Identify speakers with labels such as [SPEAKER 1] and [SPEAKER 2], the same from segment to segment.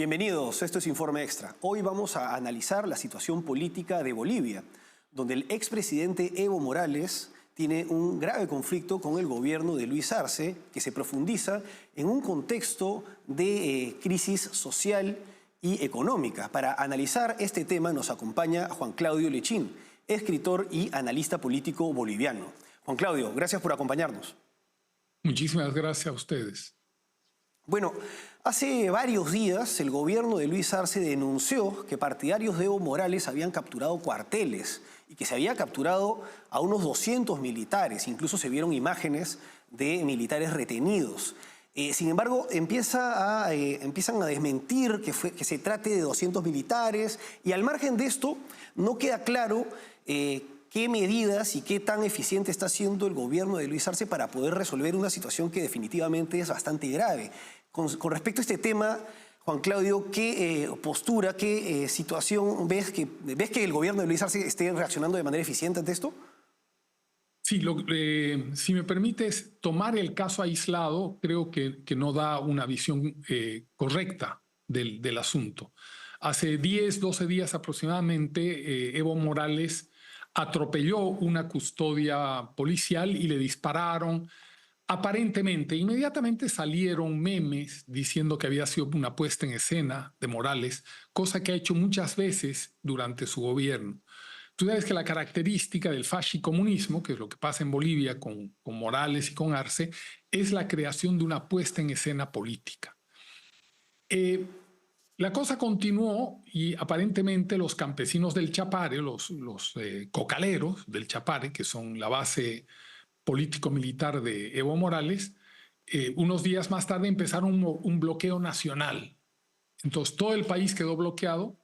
[SPEAKER 1] Bienvenidos, esto es Informe Extra. Hoy vamos a analizar la situación política de Bolivia, donde el expresidente Evo Morales tiene un grave conflicto con el gobierno de Luis Arce, que se profundiza en un contexto de crisis social y económica. Para analizar este tema nos acompaña Juan Claudio Lechín, escritor y analista político boliviano. Juan Claudio, gracias por acompañarnos.
[SPEAKER 2] Muchísimas gracias a ustedes.
[SPEAKER 1] Bueno, hace varios días el gobierno de Luis Arce denunció que partidarios de Evo Morales habían capturado cuarteles y que se había capturado a unos 200 militares. Incluso se vieron imágenes de militares retenidos. Sin embargo, empiezan a desmentir que se trate de 200 militares y al margen de esto no queda claro qué medidas y qué tan eficiente está haciendo el gobierno de Luis Arce para poder resolver una situación que definitivamente es bastante grave. Con respecto a este tema, Juan Claudio, ¿qué postura, qué situación ves que el gobierno de Luis Arce esté reaccionando de manera eficiente ante esto?
[SPEAKER 2] Sí, si me permites tomar el caso aislado, creo que no da una visión correcta del asunto. Hace 10, 12 días aproximadamente, Evo Morales atropelló una custodia policial y le dispararon. Aparentemente, inmediatamente salieron memes diciendo que había sido una puesta en escena de Morales, cosa que ha hecho muchas veces durante su gobierno. Tú sabes que la característica del fascicomunismo, que es lo que pasa en Bolivia con Morales y con Arce, es la creación de una puesta en escena política. La cosa continuó y aparentemente los campesinos del Chapare, los cocaleros del Chapare, que son la base político-militar de Evo Morales, unos días más tarde empezaron un bloqueo nacional. Entonces todo el país quedó bloqueado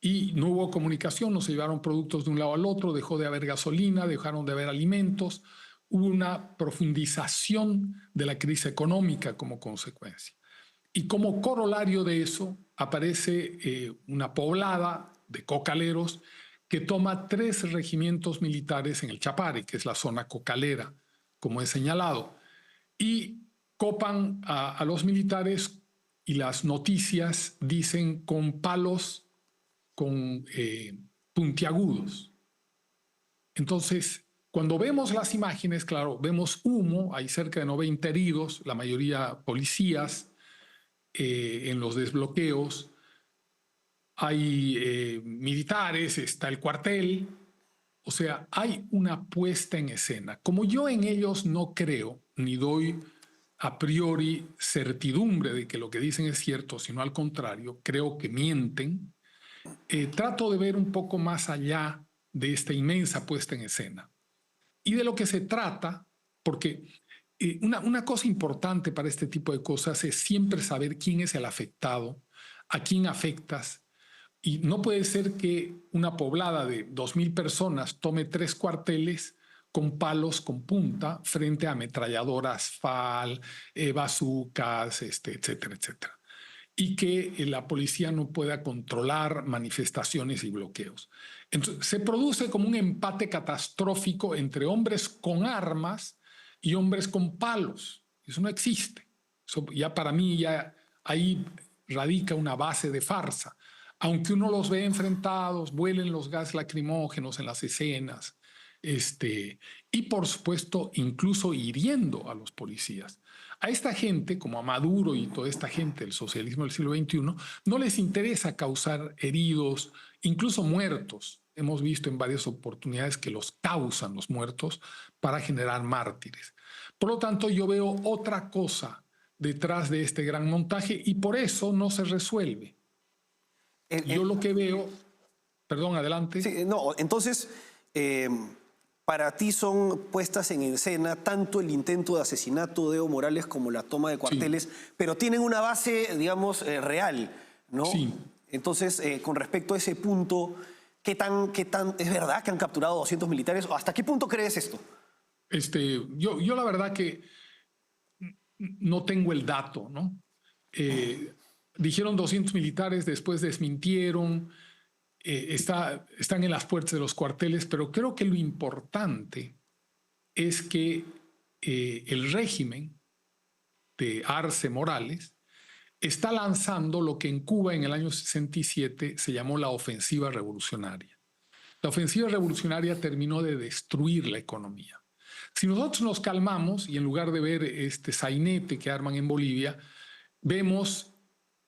[SPEAKER 2] y no hubo comunicación, no se llevaron productos de un lado al otro, dejó de haber gasolina, dejaron de haber alimentos, hubo una profundización de la crisis económica como consecuencia. Y como corolario de eso aparece una poblada de cocaleros que toma 3 regimientos militares en el Chapare, que es la zona cocalera, como he señalado, y copan a los militares y las noticias dicen con palos con puntiagudos. Entonces, cuando vemos las imágenes, claro, vemos humo, hay cerca de 90 heridos, la mayoría policías, en los desbloqueos, hay militares, está el cuartel, o sea, hay una puesta en escena. Como yo en ellos no creo, ni doy a priori certidumbre de que lo que dicen es cierto, sino al contrario, creo que mienten, trato de ver un poco más allá de esta inmensa puesta en escena. Y de lo que se trata, porque una cosa importante para este tipo de cosas es siempre saber quién es el afectado, a quién afectas. Y no puede ser que una poblada de 2.000 personas tome 3 cuarteles con palos con punta frente a ametralladoras FAL, bazucas, etcétera, etcétera. Y que la policía no pueda controlar manifestaciones y bloqueos. Entonces, se produce como un empate catastrófico entre hombres con armas y hombres con palos. Eso no existe. Eso ya para mí ya ahí radica una base de farsa. Aunque uno los ve enfrentados, vuelen los gases lacrimógenos en las escenas, y por supuesto incluso hiriendo a los policías. A esta gente, como a Maduro y toda esta gente del socialismo del siglo XXI, no les interesa causar heridos, incluso muertos. Hemos visto en varias oportunidades que los causan los muertos para generar mártires. Por lo tanto, yo veo otra cosa detrás de este gran montaje y por eso no se resuelve. Yo lo que veo... Perdón, adelante.
[SPEAKER 1] Sí, no, entonces, para ti son puestas en escena tanto el intento de asesinato de Evo Morales como la toma de cuarteles, sí, pero tienen una base, digamos, real, ¿no?
[SPEAKER 2] Sí.
[SPEAKER 1] Entonces, con respecto a ese punto, ¿qué tan es verdad que han capturado 200 militares? ¿Hasta qué punto crees esto?
[SPEAKER 2] Yo la verdad que no tengo el dato, ¿no? Dijeron 200 militares, después desmintieron, están en las puertas de los cuarteles, pero creo que lo importante es que el régimen de Arce Morales está lanzando lo que en Cuba en el año 67 se llamó la ofensiva revolucionaria. La ofensiva revolucionaria terminó de destruir la economía. Si nosotros nos calmamos y en lugar de ver este sainete que arman en Bolivia, vemos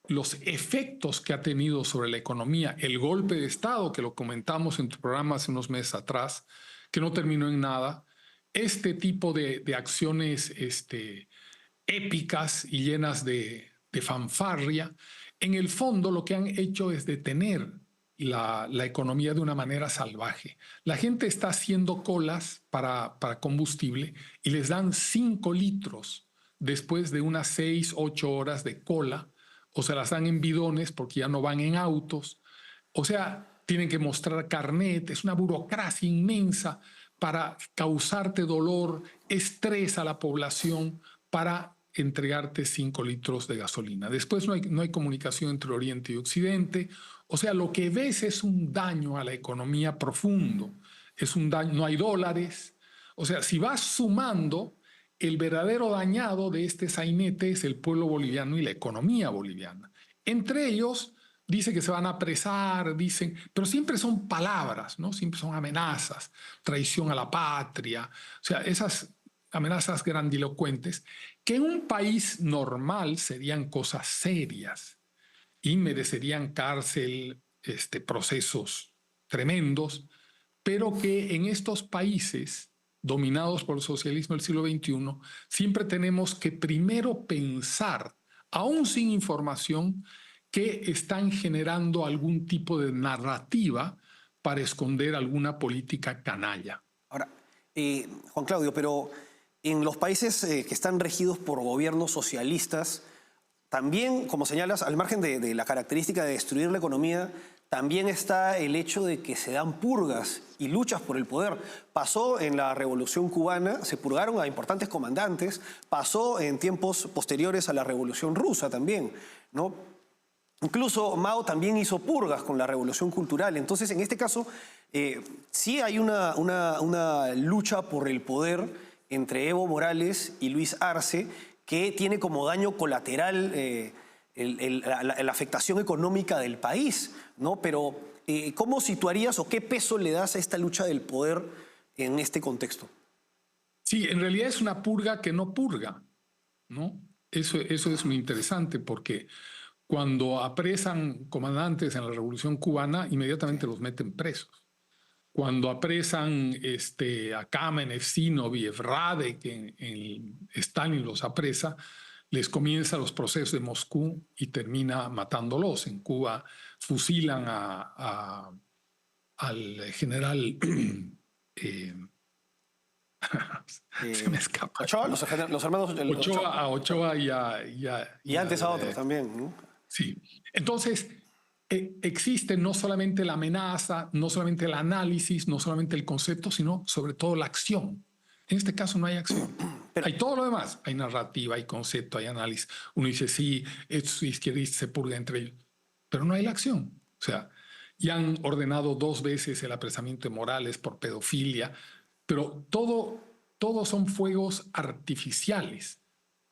[SPEAKER 2] los efectos que ha tenido sobre la economía, el golpe de Estado, que lo comentamos en tu programa hace unos meses atrás, que no terminó en nada, este tipo de acciones épicas y llenas de fanfarria, en el fondo lo que han hecho es detener la economía de una manera salvaje. La gente está haciendo colas para combustible y les dan 5 litros después de unas 6, 8 horas de cola, o se las dan en bidones porque ya no van en autos. O sea, tienen que mostrar carnet, es una burocracia inmensa para causarte dolor, estrés a la población, para entregarte 5 litros de gasolina. Después no hay comunicación entre Oriente y Occidente. O sea, lo que ves es un daño a la economía profundo. Es un daño, no hay dólares. O sea, si vas sumando, el verdadero dañado de este sainete es el pueblo boliviano y la economía boliviana. Entre ellos, dice que se van a apresar, dicen, pero siempre son palabras, ¿no? Siempre son amenazas, traición a la patria. O sea, esas amenazas grandilocuentes que en un país normal serían cosas serias y merecerían cárcel, procesos tremendos, pero que en estos países dominados por el socialismo del siglo XXI, siempre tenemos que primero pensar, aún sin información, que están generando algún tipo de narrativa para esconder alguna política canalla.
[SPEAKER 1] Ahora, Juan Claudio, pero en los países que están regidos por gobiernos socialistas, también, como señalas, al margen de la característica de destruir la economía, también está el hecho de que se dan purgas y luchas por el poder. Pasó en la Revolución Cubana, se purgaron a importantes comandantes, pasó en tiempos posteriores a la Revolución Rusa también, ¿no? Incluso Mao también hizo purgas con la Revolución Cultural. Entonces, en este caso, sí hay una lucha por el poder entre Evo Morales y Luis Arce, que tiene como daño colateral la afectación económica del país, ¿no? Pero, ¿cómo situarías o qué peso le das a esta lucha del poder en este contexto?
[SPEAKER 2] Sí, en realidad es una purga que no purga, ¿no? Eso es muy interesante porque cuando apresan comandantes en la Revolución Cubana, inmediatamente los meten presos. Cuando apresan a Kamenev, Zinov y Evrade, que Stalin los apresa, les comienza los procesos de Moscú y termina matándolos. En Cuba fusilan al general... se me escapa.
[SPEAKER 1] Ochoa, los hermanos...
[SPEAKER 2] Ochoa, a Ochoa
[SPEAKER 1] y antes a otros también, ¿no?
[SPEAKER 2] Sí. Entonces, existe no solamente la amenaza, no solamente el análisis, no solamente el concepto, sino sobre todo la acción. En este caso no hay acción. Hay todo lo demás. Hay narrativa, hay concepto, hay análisis. Uno dice, sí, estos izquierdistas se purga entre ellos. Pero no hay la acción. O sea, ya han ordenado 2 veces el apresamiento de Morales por pedofilia, pero todo son fuegos artificiales.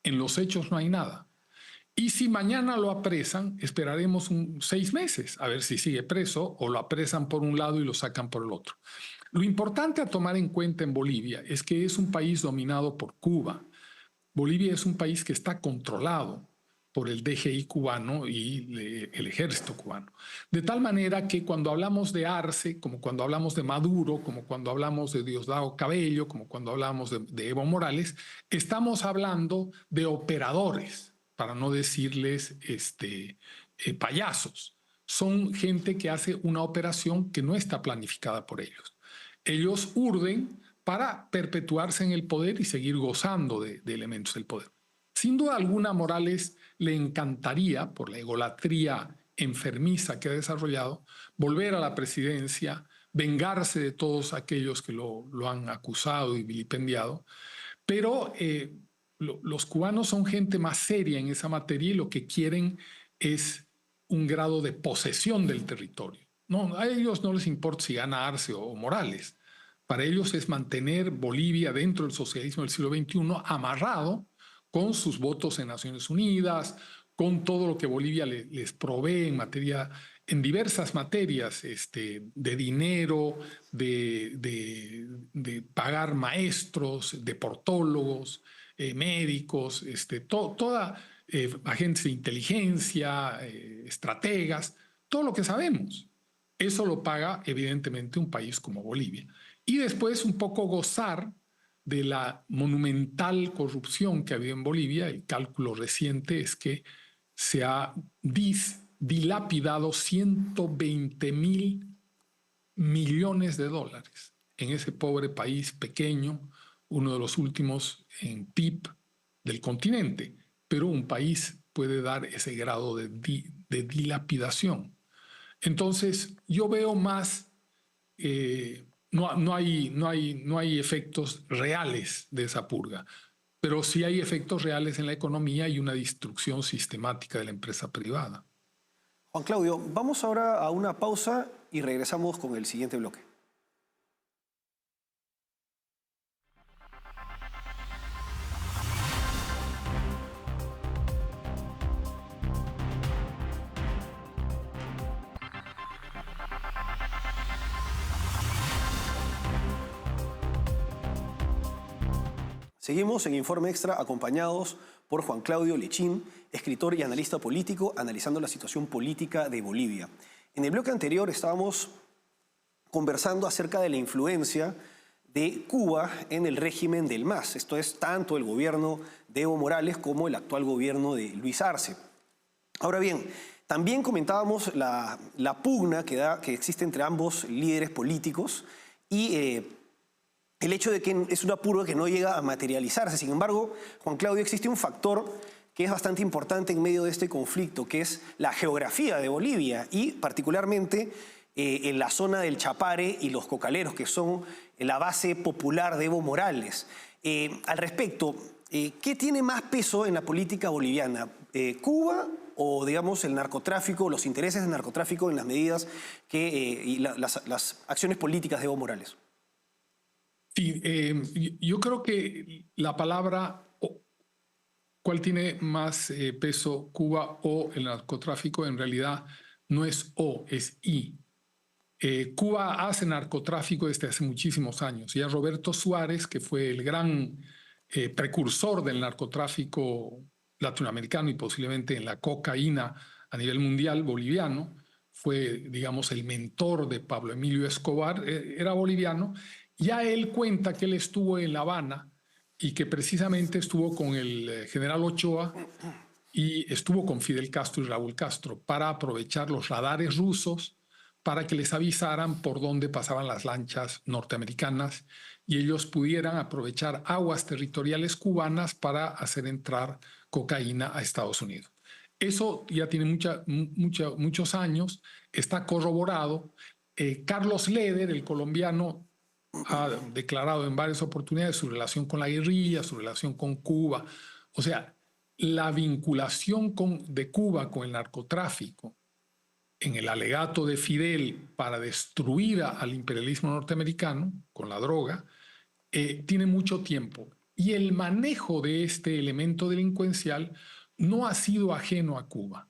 [SPEAKER 2] En los hechos no hay nada. Y si mañana lo apresan, esperaremos 6 meses a ver si sigue preso o lo apresan por un lado y lo sacan por el otro. Lo importante a tomar en cuenta en Bolivia es que es un país dominado por Cuba. Bolivia es un país que está controlado por el DGI cubano y el ejército cubano. De tal manera que cuando hablamos de Arce, como cuando hablamos de Maduro, como cuando hablamos de Diosdado Cabello, como cuando hablamos de Evo Morales, estamos hablando de operadores, para no decirles payasos. Son gente que hace una operación que no está planificada por ellos. Ellos urden para perpetuarse en el poder y seguir gozando de elementos del poder. Sin duda alguna, Morales le encantaría, por la egolatría enfermiza que ha desarrollado, volver a la presidencia, vengarse de todos aquellos que lo han acusado y vilipendiado, pero los cubanos son gente más seria en esa materia y lo que quieren es un grado de posesión del territorio. No, a ellos no les importa si gana Arce o Morales. Para ellos es mantener Bolivia dentro del socialismo del siglo XXI amarrado con sus votos en Naciones Unidas, con todo lo que Bolivia les provee en diversas materias, de dinero, de pagar maestros, deportólogos, médicos, toda agentes de inteligencia, estrategas, todo lo que sabemos. Eso lo paga evidentemente un país como Bolivia. Y después un poco gozar de la monumental corrupción que había en Bolivia. El cálculo reciente es que se ha dilapidado 120.000 millones de dólares en ese pobre país pequeño, uno de los últimos en PIB del continente, pero un país puede dar ese grado de dilapidación. Entonces, yo veo más, no hay efectos reales de esa purga, pero sí hay efectos reales en la economía y una destrucción sistemática de la empresa privada.
[SPEAKER 1] Juan Claudio, vamos ahora a una pausa y regresamos con el siguiente bloque. Seguimos en Informe Extra acompañados por Juan Claudio Lechín, escritor y analista político, analizando la situación política de Bolivia. En el bloque anterior estábamos conversando acerca de la influencia de Cuba en el régimen del MAS. Esto es tanto el gobierno de Evo Morales como el actual gobierno de Luis Arce. Ahora bien, también comentábamos la pugna que existe entre ambos líderes políticos y el hecho de que es una purga que no llega a materializarse. Sin embargo, Juan Claudio, existe un factor que es bastante importante en medio de este conflicto, que es la geografía de Bolivia y particularmente en la zona del Chapare y los Cocaleros, que son la base popular de Evo Morales. Al respecto, ¿qué tiene más peso en la política boliviana? ¿Cuba o, digamos, el narcotráfico, los intereses del narcotráfico en las medidas y las acciones políticas de Evo Morales?
[SPEAKER 2] Sí, yo creo que la palabra, ¿cuál tiene más peso, Cuba o el narcotráfico? En realidad no es o, es y. Cuba hace narcotráfico desde hace muchísimos años. Ya Roberto Suárez, que fue el gran precursor del narcotráfico latinoamericano y posiblemente en la cocaína a nivel mundial boliviano, fue, digamos, el mentor de Pablo Emilio Escobar, era boliviano. Ya él cuenta que él estuvo en La Habana y que precisamente estuvo con el general Ochoa y estuvo con Fidel Castro y Raúl Castro para aprovechar los radares rusos para que les avisaran por dónde pasaban las lanchas norteamericanas y ellos pudieran aprovechar aguas territoriales cubanas para hacer entrar cocaína a Estados Unidos. Eso ya tiene muchos años, está corroborado. Carlos Leder, el colombiano, ha declarado en varias oportunidades su relación con la guerrilla, su relación con Cuba. O sea, la vinculación de Cuba con el narcotráfico en el alegato de Fidel para destruir al imperialismo norteamericano con la droga, tiene mucho tiempo. Y el manejo de este elemento delincuencial no ha sido ajeno a Cuba.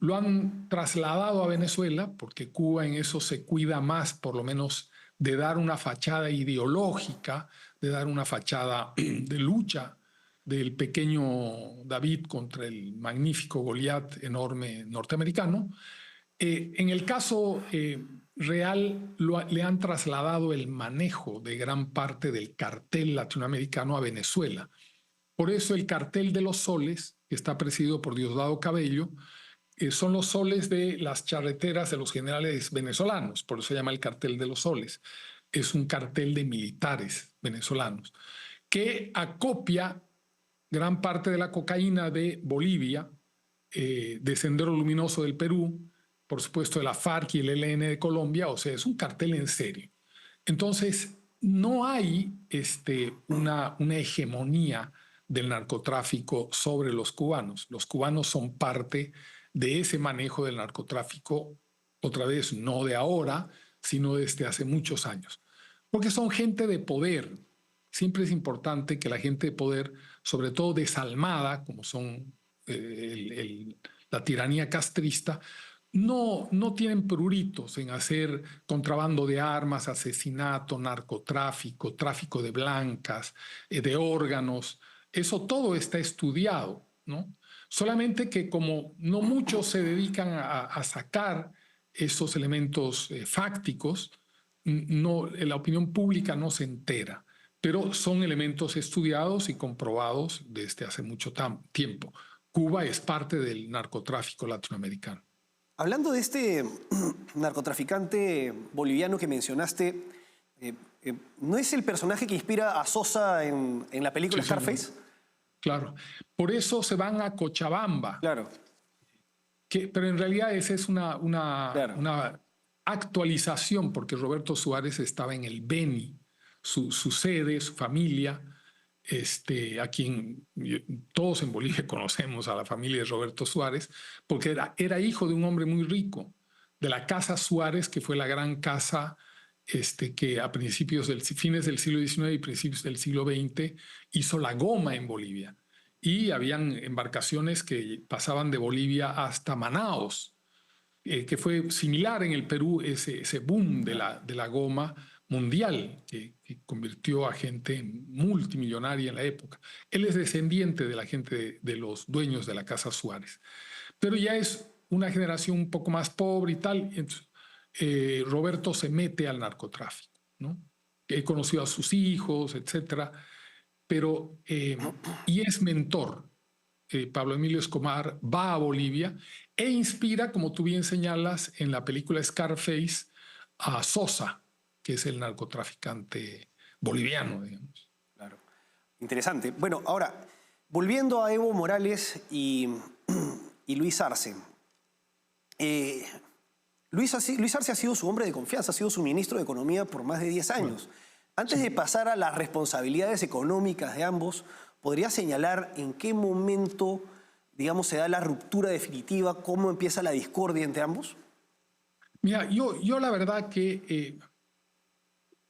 [SPEAKER 2] Lo han trasladado a Venezuela porque Cuba en eso se cuida más, por lo menos, de dar una fachada ideológica, de dar una fachada de lucha del pequeño David contra el magnífico Goliat enorme norteamericano. En el caso real, le han trasladado el manejo de gran parte del cartel latinoamericano a Venezuela. Por eso el cartel de los soles, que está presidido por Diosdado Cabello, son los soles de las charreteras de los generales venezolanos, por eso se llama el cartel de los soles. Es un cartel de militares venezolanos que acopia gran parte de la cocaína de Bolivia, de Sendero Luminoso del Perú, por supuesto de la FARC y el ELN de Colombia, o sea, es un cartel en serio. Entonces, no hay una hegemonía del narcotráfico sobre los cubanos. Los cubanos son parte de ese manejo del narcotráfico, otra vez, no de ahora, sino desde hace muchos años. Porque son gente de poder. Siempre es importante que la gente de poder, sobre todo desalmada, como son la tiranía castrista, no tienen pruritos en hacer contrabando de armas, asesinato, narcotráfico, tráfico de blancas, de órganos. Eso todo está estudiado, ¿no? Solamente que como no muchos se dedican a sacar esos elementos fácticos, no, la opinión pública no se entera, pero son elementos estudiados y comprobados desde hace mucho tiempo. Cuba es parte del narcotráfico latinoamericano.
[SPEAKER 1] Hablando de este narcotraficante boliviano que mencionaste, ¿no es el personaje que inspira a Sosa en la película
[SPEAKER 2] Sí,
[SPEAKER 1] Scarface?
[SPEAKER 2] Claro. Por eso se van a Cochabamba.
[SPEAKER 1] Claro,
[SPEAKER 2] Pero en realidad esa es
[SPEAKER 1] claro.
[SPEAKER 2] una actualización, porque Roberto Suárez estaba en el Beni, su sede, su familia, a quien todos en Bolivia conocemos, a la familia de Roberto Suárez, porque era hijo de un hombre muy rico, de la Casa Suárez, que fue la gran casa que a fines del siglo XIX y principios del siglo XX hizo la goma en Bolivia. Y habían embarcaciones que pasaban de Bolivia hasta Manaos, que fue similar en el Perú, ese boom de la goma mundial, que convirtió a gente multimillonaria en la época. Él es descendiente de la gente de los dueños de la Casa Suárez, pero ya es una generación un poco más pobre y tal. Entonces, Roberto se mete al narcotráfico, ¿no? He conocido a sus hijos, etcétera, pero y es mentor. Pablo Emilio Escobar va a Bolivia e inspira, como tú bien señalas, en la película Scarface, a Sosa, que es el narcotraficante boliviano, digamos.
[SPEAKER 1] Claro. Interesante. Bueno, ahora, volviendo a Evo Morales y Luis Arce. Luis Arce ha sido su hombre de confianza, ha sido su ministro de Economía por más de 10 años. Antes de pasar a las responsabilidades económicas de ambos, ¿podría señalar en qué momento, digamos, se da la ruptura definitiva, cómo empieza la discordia entre ambos?
[SPEAKER 2] Mira, yo la verdad que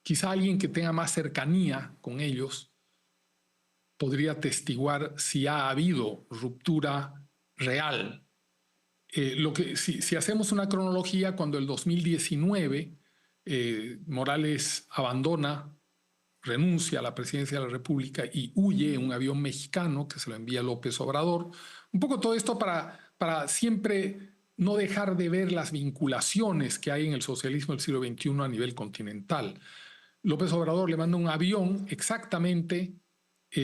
[SPEAKER 2] quizá alguien que tenga más cercanía con ellos podría atestiguar si ha habido ruptura real. Si hacemos una cronología, cuando el 2019 Morales renuncia a la presidencia de la República y huye en un avión mexicano que se lo envía López Obrador. Un poco todo esto para siempre no dejar de ver las vinculaciones que hay en el socialismo del siglo XXI a nivel continental. López Obrador le manda un avión exactamente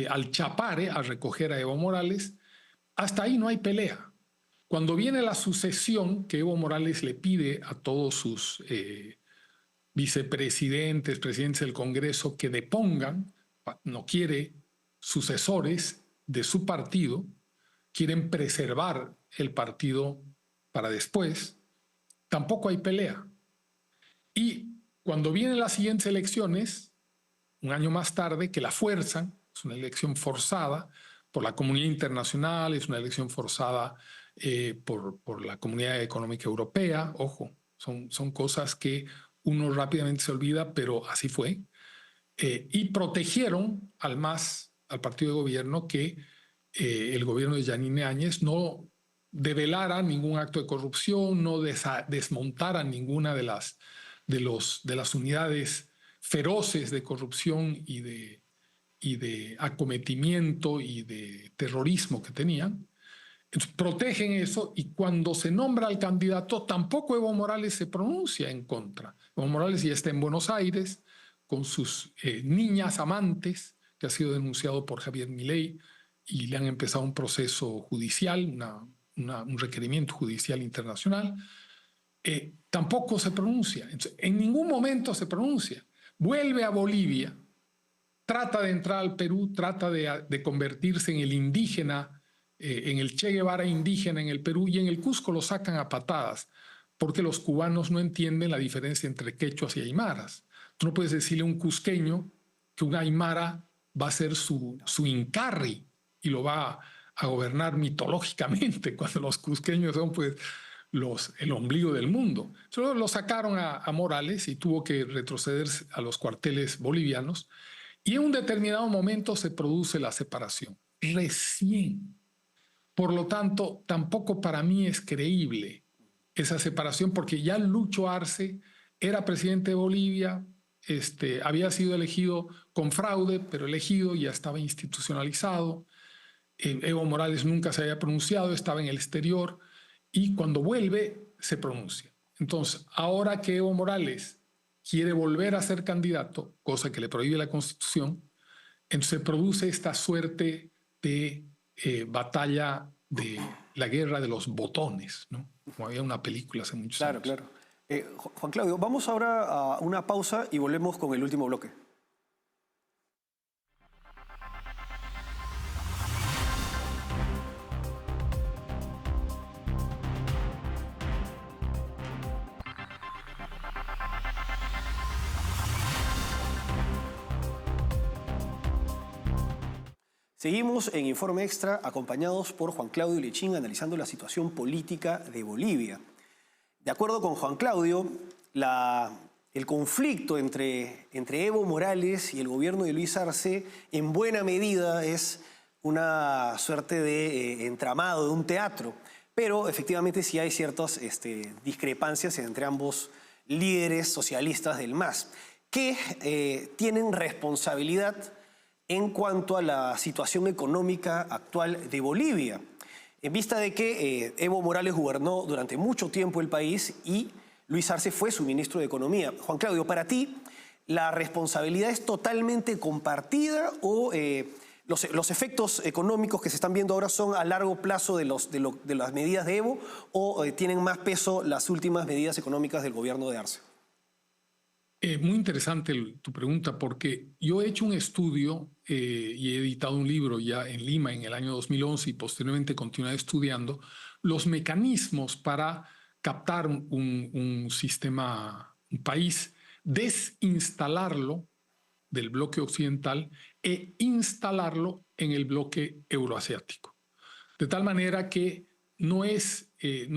[SPEAKER 2] al Chapare a recoger a Evo Morales. Hasta ahí no hay pelea. Cuando viene la sucesión que Evo Morales le pide a todos sus vicepresidentes, presidentes del Congreso que depongan, no quiere sucesores de su partido, quieren preservar el partido para después, tampoco hay pelea. Y cuando vienen las siguientes elecciones, un año más tarde, que la fuerzan, es una elección forzada por la comunidad internacional, es una elección forzada por la Comunidad Económica Europea, ojo, son cosas que uno rápidamente se olvida, pero así fue. Y protegieron al partido de gobierno que el gobierno de Yanine Áñez no develara ningún acto de corrupción, no desmontara ninguna de las unidades feroces de corrupción y de acometimiento y de terrorismo que tenían. Entonces, protegen eso, y cuando se nombra al candidato, tampoco Evo Morales se pronuncia en contra. Evo Morales ya está en Buenos Aires con sus niñas amantes, que ha sido denunciado por Javier Milei, y le han empezado un proceso judicial, un requerimiento judicial internacional. Tampoco se pronuncia. Entonces, en ningún momento se pronuncia. Vuelve a Bolivia, trata de entrar al Perú, trata de convertirse en el indígena, en el Che Guevara indígena en el Perú, y en el Cusco lo sacan a patadas, porque los cubanos no entienden la diferencia entre quechuas y aymaras. Tú no puedes decirle a un cusqueño que un aymara va a ser su incarri y lo va a gobernar mitológicamente, cuando los cusqueños son pues el ombligo del mundo. Solo lo sacaron a Morales y tuvo que retroceder a los cuarteles bolivianos, y en un determinado momento se produce la separación. Recién, Por lo tanto, tampoco para mí es creíble esa separación, porque ya Lucho Arce era presidente de Bolivia, había sido elegido con fraude, pero elegido, ya estaba institucionalizado. Evo Morales nunca se había pronunciado, estaba en el exterior, y cuando vuelve se pronuncia. Entonces, ahora que Evo Morales quiere volver a ser candidato, cosa que le prohíbe la Constitución, entonces se produce esta suerte de batalla de la guerra de los botones, ¿no? Como había una película hace muchos
[SPEAKER 1] Claro,
[SPEAKER 2] años.
[SPEAKER 1] claro. Juan Claudio, vamos ahora a una pausa y volvemos con el último bloque. Seguimos en Informe Extra acompañados por Juan Claudio Lechín analizando la situación política de Bolivia. De acuerdo con Juan Claudio, el conflicto entre Evo Morales y el gobierno de Luis Arce en buena medida es una suerte de entramado, de un teatro, pero efectivamente sí hay ciertas discrepancias entre ambos líderes socialistas del MAS que tienen responsabilidad en cuanto a la situación económica actual de Bolivia, en vista de que Evo Morales gobernó durante mucho tiempo el país y Luis Arce fue su ministro de Economía. Juan Claudio, para ti, ¿la responsabilidad es totalmente compartida o los efectos económicos que se están viendo ahora son a largo plazo de las medidas de Evo o tienen más peso las últimas medidas económicas del gobierno de Arce?
[SPEAKER 2] Muy interesante tu pregunta, porque yo he hecho un estudio y he editado un libro ya en Lima en el año 2011 y posteriormente continué estudiando los mecanismos para captar un sistema, un país, desinstalarlo del bloque occidental e instalarlo en el bloque euroasiático. De tal manera que no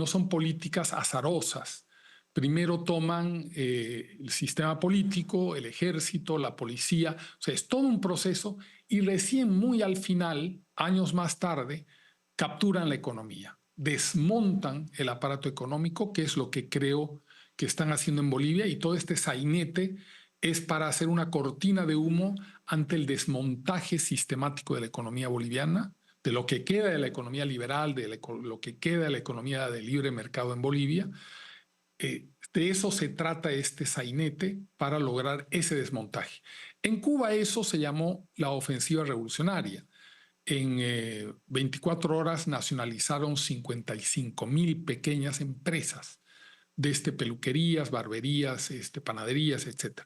[SPEAKER 2] son políticas azarosas. Primero toman el sistema político, el ejército, la policía, o sea, es todo un proceso y recién muy al final, años más tarde, capturan la economía, desmontan el aparato económico, que es lo que creo que están haciendo en Bolivia, y todo este sainete es para hacer una cortina de humo ante el desmontaje sistemático de la economía boliviana, de lo que queda de la economía liberal, de lo que queda de la economía de libre mercado en Bolivia. De eso se trata este sainete para lograr ese desmontaje. En Cuba eso se llamó la ofensiva revolucionaria. En 24 horas nacionalizaron 55.000 pequeñas empresas, peluquerías, barberías, panaderías, etc.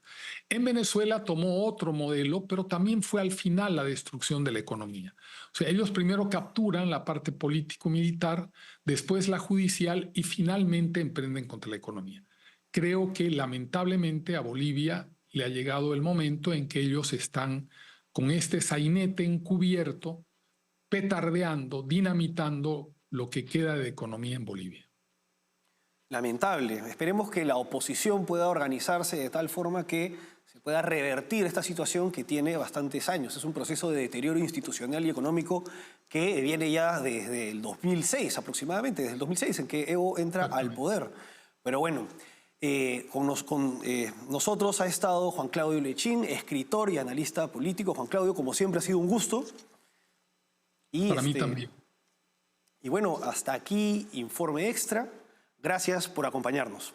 [SPEAKER 2] En Venezuela tomó otro modelo, pero también fue al final la destrucción de la economía. O sea, ellos primero capturan la parte político-militar, después la judicial y finalmente emprenden contra la economía. Creo que lamentablemente a Bolivia le ha llegado el momento en que ellos están con este sainete encubierto, petardeando, dinamitando lo que queda de economía en Bolivia.
[SPEAKER 1] Lamentable. Esperemos que la oposición pueda organizarse de tal forma que se pueda revertir esta situación que tiene bastantes años. Es un proceso de deterioro institucional y económico que viene ya desde el 2006 aproximadamente, desde el 2006 en que Evo entra al poder. Pero bueno, con nosotros ha estado Juan Claudio Lechín, escritor y analista político. Juan Claudio, como siempre ha sido un gusto. Y
[SPEAKER 2] para mí también.
[SPEAKER 1] Y bueno, hasta aquí Informe Extra. Gracias por acompañarnos.